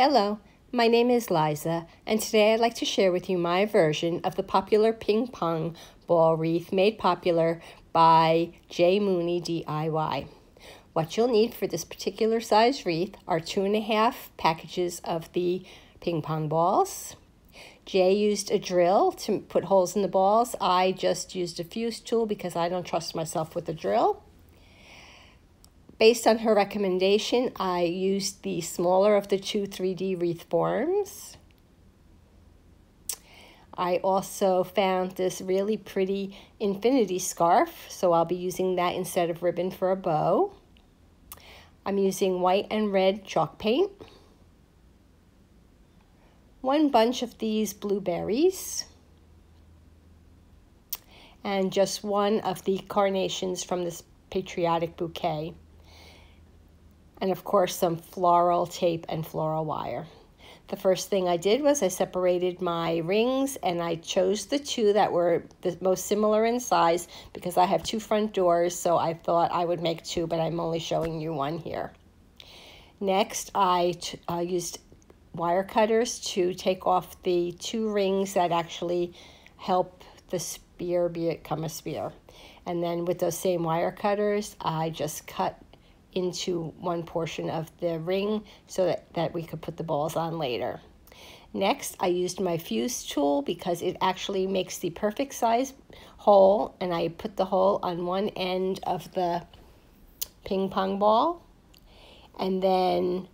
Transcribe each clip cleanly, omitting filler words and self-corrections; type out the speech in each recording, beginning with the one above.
Hello, my name is Liza, and today I'd like to share with you my version of the popular ping pong ball wreath made popular by J. Mooney DIY. What you'll need for this particular size wreath are 2.5 packages of the ping pong balls. Jay used a drill to put holes in the balls. I just used a fuse tool because I don't trust myself with a drill. Based on her recommendation, I used the smaller of the two 3D wreath forms. I also found this really pretty infinity scarf, so I'll be using that instead of ribbon for a bow. I'm using white and red chalk paint. 1 bunch of these blueberries. And just 1 of the carnations from this patriotic bouquet. And of course some floral tape and floral wire. The first thing I did was I separated my rings and I chose the 2 that were the most similar in size because I have 2 front doors, so I thought I would make 2, but I'm only showing you 1 here. Next, I used wire cutters to take off the 2 rings that actually help the spear become a spear. And then with those same wire cutters, I just cut into 1 portion of the ring so that we could put the balls on later. Next, I used my fuse tool because it actually makes the perfect size hole, and I put the hole on one end of the ping pong ball. And then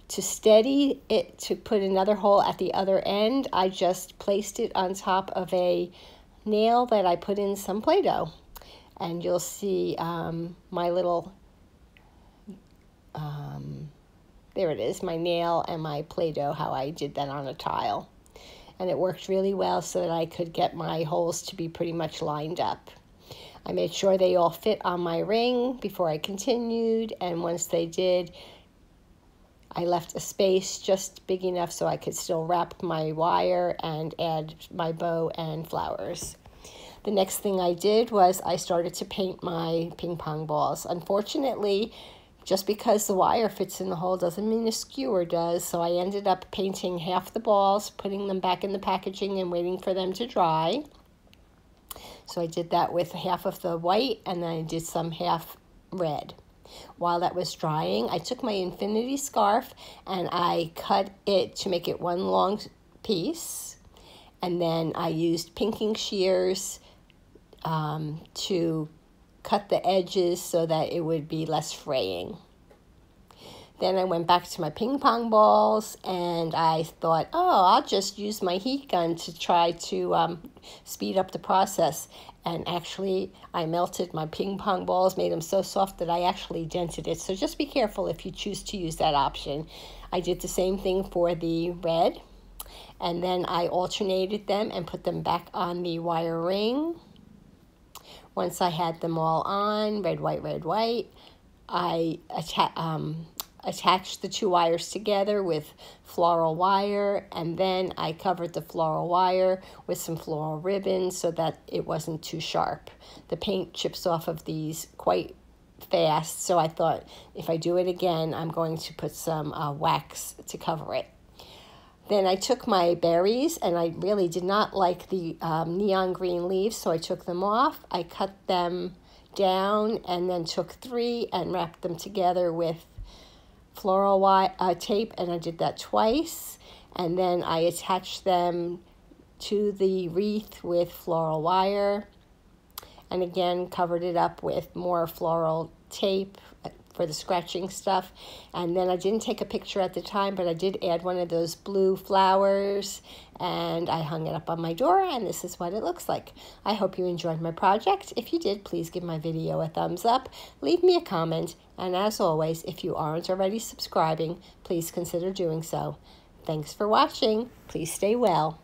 to steady it, to put another hole at the other end, I just placed it on top of a nail that I put in some Play-Doh. And you'll see my little there it is, my nail and my Play-Doh, how I did that on a tile. And it worked really well so that I could get my holes to be pretty much lined up. I made sure they all fit on my ring before I continued, and once they did, I left a space just big enough so I could still wrap my wire and add my bow and flowers. The next thing I did was I started to paint my ping pong balls. Unfortunately, just because the wire fits in the hole doesn't mean a skewer does, so I ended up painting half the balls, putting them back in the packaging and waiting for them to dry. So I did that with half of the white, and then I did some half red. While that was drying, I took my infinity scarf and I cut it to make it 1 long piece, and then I used pinking shears to cut the edges so that it would be less fraying. Then I went back to my ping pong balls and I thought, oh, I'll just use my heat gun to try to speed up the process. And actually, I melted my ping pong balls, made them so soft that I actually dented it. So just be careful if you choose to use that option. I did the same thing for the red. And then I alternated them and put them back on the wire ring. Once I had them all on, red, white, I attached the 2 wires together with floral wire, and then I covered the floral wire with some floral ribbon so that it wasn't too sharp. The paint chips off of these quite fast, so I thought if I do it again, I'm going to put some wax to cover it. Then I took my berries, and I really did not like the neon green leaves, so I took them off. I cut them down and then took 3 and wrapped them together with floral tape, and I did that twice. And then I attached them to the wreath with floral wire, and again covered it up with more floral tape for the scratching stuff. And then I didn't take a picture at the time, but I did add 1 of those blue flowers, and I hung it up on my door, and this is what it looks like. I hope you enjoyed my project. If you did, please give my video a thumbs up, leave me a comment, and as always, if you aren't already subscribing, please consider doing so. Thanks for watching. Please stay well.